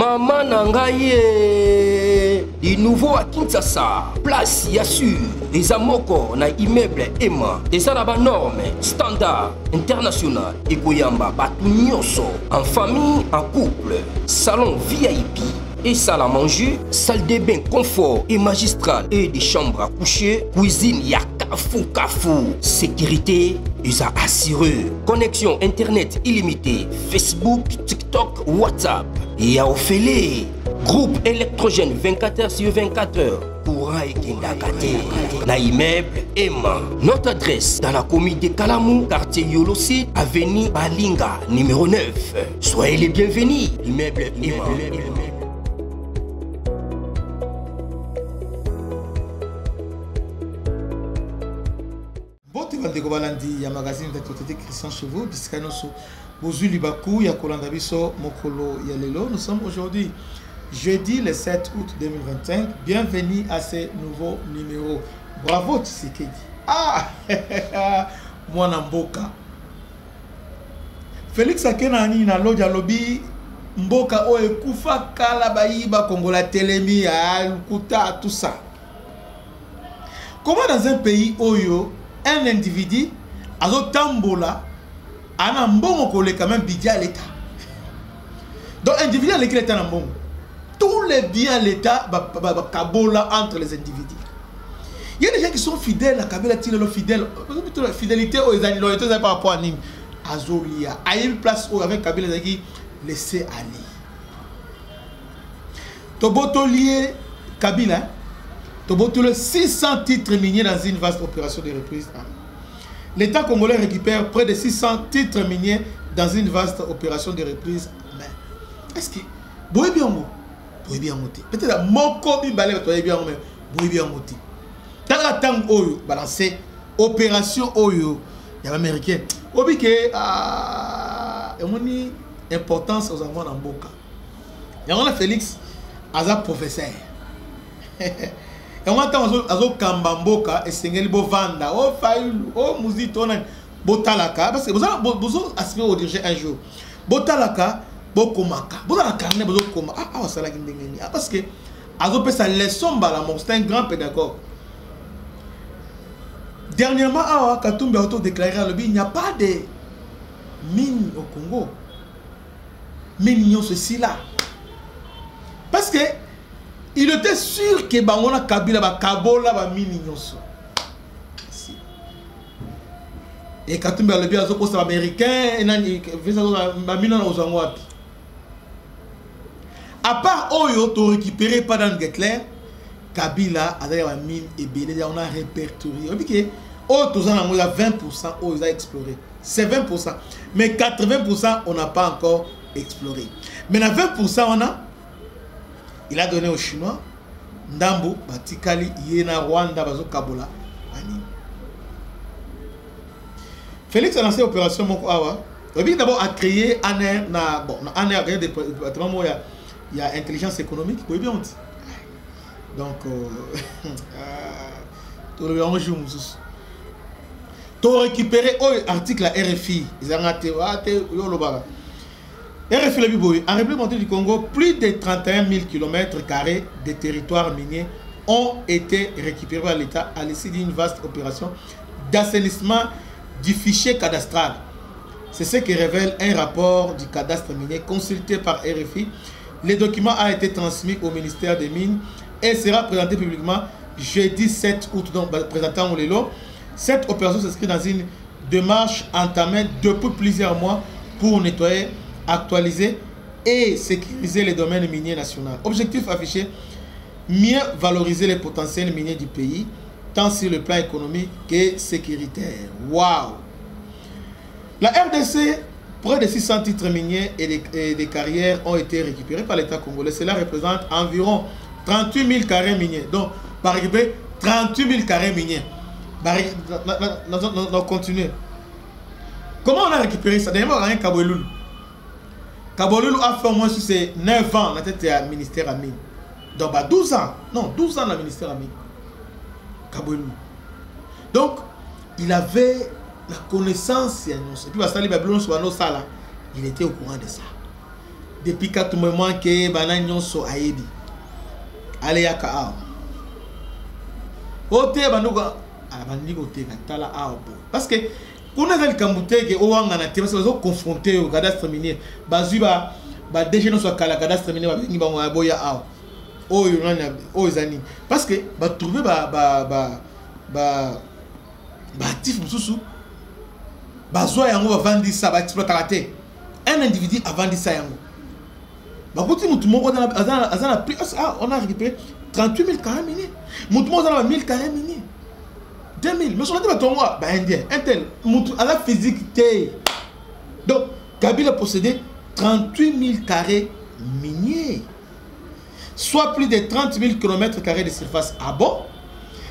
Maman Nangaye, du nouveau à Kinshasa, place Yassur, des amoko na immeuble Emma, des arabes normes, standard, international, et Goyamba, Batunyoso, en famille, en couple, salon VIP. Et salle à manger, salle de bain confort et magistral et des chambres à coucher, cuisine ya kafou, sécurité, ils a assuré, connexion internet illimitée, Facebook, TikTok, WhatsApp, et à Ophélie, groupe électrogène 24h/24h, courant et kindakate, na immeuble Emma. Notre adresse dans la commune de Kalamou, quartier Yolocide, avenue Balinga, numéro 9. Soyez les bienvenus, immeuble Emma. de Gobalandi, ya magazine de Totété Christian Chevaux, Biscanoso, Bozu Libakou, ya Kolandabiso, Mokolo Yalelo. Nous sommes aujourd'hui, jeudi le 7 août 2025. Bienvenue à ce nouveau numéro. Bravo Tshisekedi. Ah, Mwana Mboka. Félix Akenani na Lodja Lobby, Mboka Oe Kufa Kala Baïba Kongola Telemi, Kuta, tout ça. Comment dans un pays Oyo, un individu a tambola a un bon collègue quand même bidja l'État. Donc individu avec l'État n'a bon. Tous les biens l'État kabola entre les individus. Il y a des gens qui sont fidèles à Kabila Tilo fidèles. Fidélité aux loyauté par rapport à Nim. Azolia a une place où avec Kabila Zaki laisser aller. Toboto lié Kabila. Toboto 600 titres miniers dans une vaste opération de reprise. L'État congolais récupère près de 600 titres miniers dans une vaste opération de reprise. Mais est-ce que Boy bien monté? Peut-être mon cobi balai toi bien mais Boy bien monté. Tant Oyo balancer opération Oyo il y a américain. Obi que une importance aux enfants dans Boka. Il y a Félix Aza professeur. Et on entend azo kambamboka et sengeli bo vanda o failu o muzito na botalaka parce que vous aspirez au diriger un jour botalaka bokomaka bozala carnet bozokoma ah sala kindengeni parce que azo pe sa leçon bala mon c'est un grand pédagogue. Dernièrement awa Katumbi a auto déclaré le il n'y a pas de mine au Congo. Mine ceci là parce que il était sûr que Bangona Kabila ba Kabola ba mini nyonso. Et Katumbi le bien poste américain et nani visa ba mina na uzango wapi. À part Oyo to récupéré pas dans Getler, Kabila a d'ailleurs mine et belé on a répertorié. On dit que oh tous en a 20% oh ils a exploré. C'est 20%, mais 80% on n'a pas encore exploré. Mais dans 20% on a il a donné aux Chinois, Ndambo, Batikali, Yena, Rwanda, Bazo Kabola, Ani. Félix a lancé l'opération Moko Awa. Il d'abord a créé ANER, il y a intelligence économique, oui bien on dit. Donc, tout le monde joue. Tu récupéré l'article à RFI, ils ont raté, RFI en République du Congo, plus de 31 000 km² de territoires miniers ont été récupérés par l'État à l'issue d'une vaste opération d'assainissement du fichier cadastral. C'est ce que révèle un rapport du cadastre minier consulté par RFI. Le document a été transmis au ministère des Mines et sera présenté publiquement jeudi 7 août. Donc, présentant les lots. Cette opération s'inscrit dans une démarche entamée depuis plusieurs mois pour nettoyer, actualiser et sécuriser les domaines miniers nationaux. Objectif affiché, mieux valoriser les potentiels miniers du pays, tant sur le plan économique que sécuritaire. Waouh! La RDC, près de 600 titres miniers et des carrières ont été récupérés par l'État congolais. Cela représente environ 38 000 carrés miniers. Donc, par récupérer 38 000 carrés miniers. On continue. Comment on a récupéré ça? Dernièrement, on a un Kaboulou. Kaboulou a fait au moins sur ses 9 ans dans le ministère à mine. Donc, 12 ans. Non, 12 ans dans le ministère à mine. Kaboulou. Donc, il avait la connaissance. Et puis, il était au courant de ça. depuis 4 mois que bana nyonso ayebi ale yaka a ote banuga abandi kote tala a bo parce que kuna zali kambuteke o wanga na te parce que zo confronter au cadastre minier bazuba ba déjà no so kala cadastre minier ba bingi ba mo boya a o yona o izani parce que ba trouver ba actif mususu ba zo yango ba vandi ça ba exploiter un individu a vendu ça yango. Bah, quand on a récupéré 38 000 carrés miniers. On a 1000 carrés miniers. 2000. Mais sur la tête, indien, un tel, à la physique. Donc, Kabila possédait 38 000 carrés miniers. Soit plus de 30 000 km carrés de surface. Ah bon?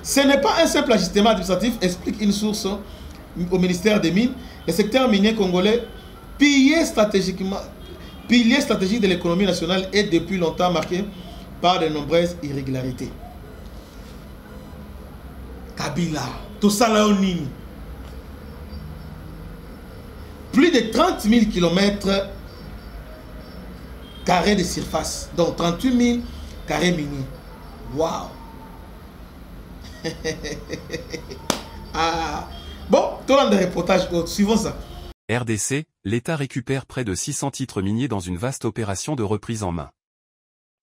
Ce n'est pas un simple ajustement administratif, explique une source au ministère des Mines. Le secteur minier congolais, pillé stratégiquement. Pilier stratégique de l'économie nationale est depuis longtemps marqué par de nombreuses irrégularités. Kabila, tout ça là au Nini. Plus de 30 000 km carrés de surface, donc 38 000 carrés miniers. Waouh! Ah. Bon, tout le monde de reportage, suivons ça. RDC, l'État récupère près de 600 titres miniers dans une vaste opération de reprise en main.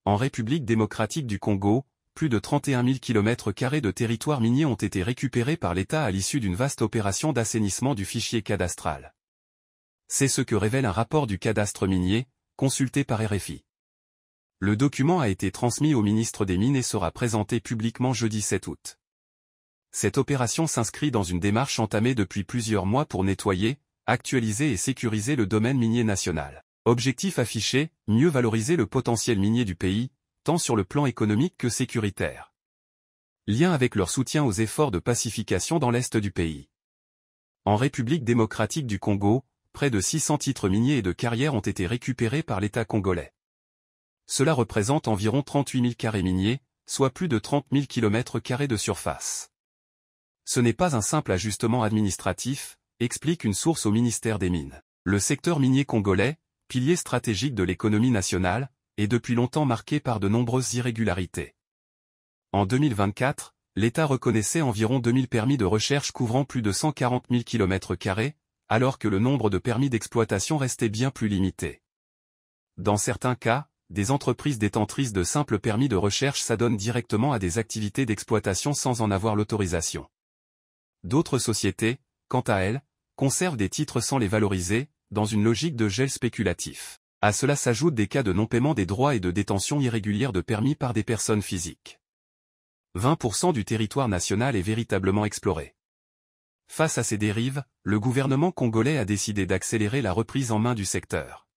En République démocratique du Congo, plus de 31 000 km² de territoires miniers ont été récupérés par l'État à l'issue d'une vaste opération d'assainissement du fichier cadastral. C'est ce que révèle un rapport du cadastre minier, consulté par RFI. Le document a été transmis au ministre des Mines et sera présenté publiquement jeudi 7 août. Cette opération s'inscrit dans une démarche entamée depuis plusieurs mois pour nettoyer, actualiser et sécuriser le domaine minier national. Objectif affiché, mieux valoriser le potentiel minier du pays, tant sur le plan économique que sécuritaire. Lien avec leur soutien aux efforts de pacification dans l'est du pays. En République démocratique du Congo, près de 600 titres miniers et de carrières ont été récupérés par l'État congolais. Cela représente environ 38 000 carrés miniers, soit plus de 30 000 km² de surface. Ce n'est pas un simple ajustement administratif, explique une source au ministère des Mines. Le secteur minier congolais, pilier stratégique de l'économie nationale, est depuis longtemps marqué par de nombreuses irrégularités. En 2024, l'État reconnaissait environ 2000 permis de recherche couvrant plus de 140 000 km², alors que le nombre de permis d'exploitation restait bien plus limité. Dans certains cas, des entreprises détentrices de simples permis de recherche s'adonnent directement à des activités d'exploitation sans en avoir l'autorisation. D'autres sociétés, quant à elles, conservent des titres sans les valoriser, dans une logique de gel spéculatif. À cela s'ajoutent des cas de non-paiement des droits et de détention irrégulière de permis par des personnes physiques. 20% du territoire national est véritablement exploré. Face à ces dérives, le gouvernement congolais a décidé d'accélérer la reprise en main du secteur.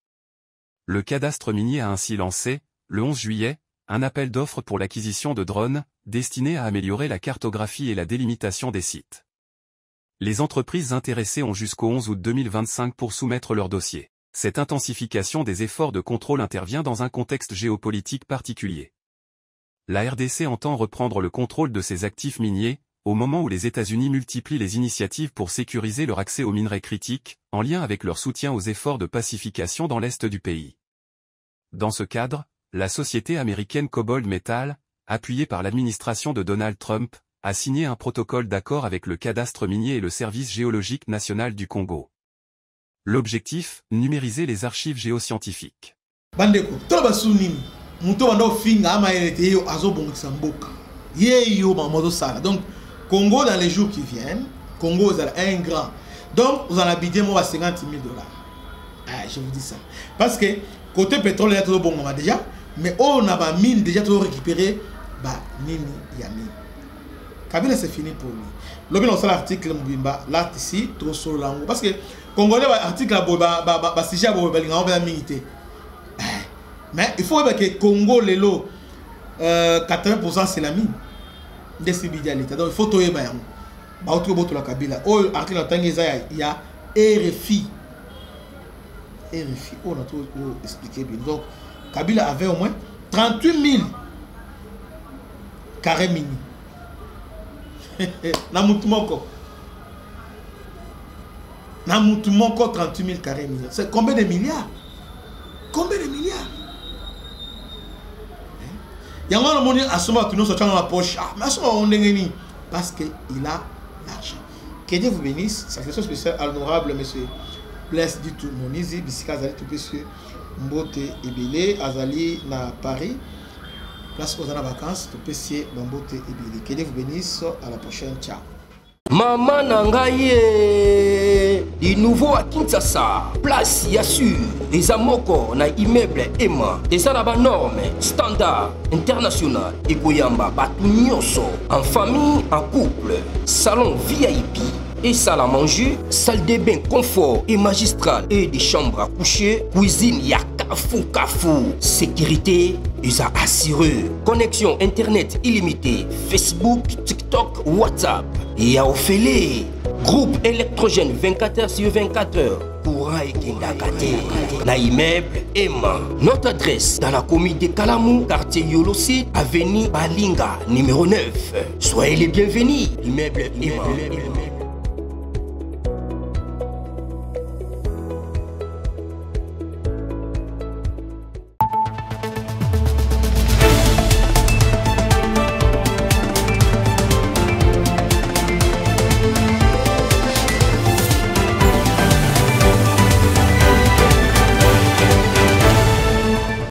Le cadastre minier a ainsi lancé, le 11 juillet, un appel d'offres pour l'acquisition de drones, destiné à améliorer la cartographie et la délimitation des sites. Les entreprises intéressées ont jusqu'au 11 août 2025 pour soumettre leur dossier. Cette intensification des efforts de contrôle intervient dans un contexte géopolitique particulier. La RDC entend reprendre le contrôle de ses actifs miniers, au moment où les États-Unis multiplient les initiatives pour sécuriser leur accès aux minerais critiques, en lien avec leur soutien aux efforts de pacification dans l'est du pays. Dans ce cadre, la société américaine Cobalt Metal, appuyée par l'administration de Donald Trump, a signé un protocole d'accord avec le cadastre minier et le service géologique national du Congo. L'objectif, numériser les archives géoscientifiques. Bandeko, donc, Congo dans les jours qui viennent, Congo est un grand. Donc, vous en habitez moi à 50 000 $. Ah, je vous dis ça. Parce que, côté pétrole, il y a tout bon déjà, mais on a ma mine déjà tout récupéré, bah, nini, yami. Kabila, c'est fini pour lui. L'objet dans l'article, là, ici, trop sur l'angle. Parce que, Congolais, l'article, si j'ai un milité. Mais il faut que Congo, les lots, 80% c'est la mine. Donc il faut tout émettre. La Kabila. Il y a RFI. RFI, on a tout expliqué bien. Donc, Kabila avait au moins 38 000 carrés mini. Namutumoko 38 000 carrés mini. C'est combien de milliards? Combien de milliards? Il y a un moment à ce moment où nous sortons dans la poche. Ah, mais à ce moment on est parce qu'il a l'argent. Que Dieu vous bénisse. Salutation spéciale à l'honorable monsieur Blaise du tout Monizi, Bissika Azali, tout monsieur Mbote Ebele, Azali na Paris. Place aux vacances, tout monsieur Mbote Ebele. Que Dieu vous bénisse. À la prochaine. Ciao. Maman Nangaye, du nouveau à Kinshasa, place Yassur, des amoko na immeuble Emma, des arabes normes, standard, international, et Goyamba, Batunyoso, en famille, en couple, salon VIP, et salle à manger, salle de bain confort et magistral, et des chambres à coucher, cuisine Kafou, sécurité, ils ont assuré, connexion internet illimitée, Facebook, TikTok, WhatsApp. Et à Ophélie, groupe électrogène 24h/24h, courant et Kindakate, na immeuble Emma. Notre adresse dans la commune de Kalamou, quartier Yolosi, avenue Balinga, numéro 9. Soyez les bienvenus, immeuble Emma.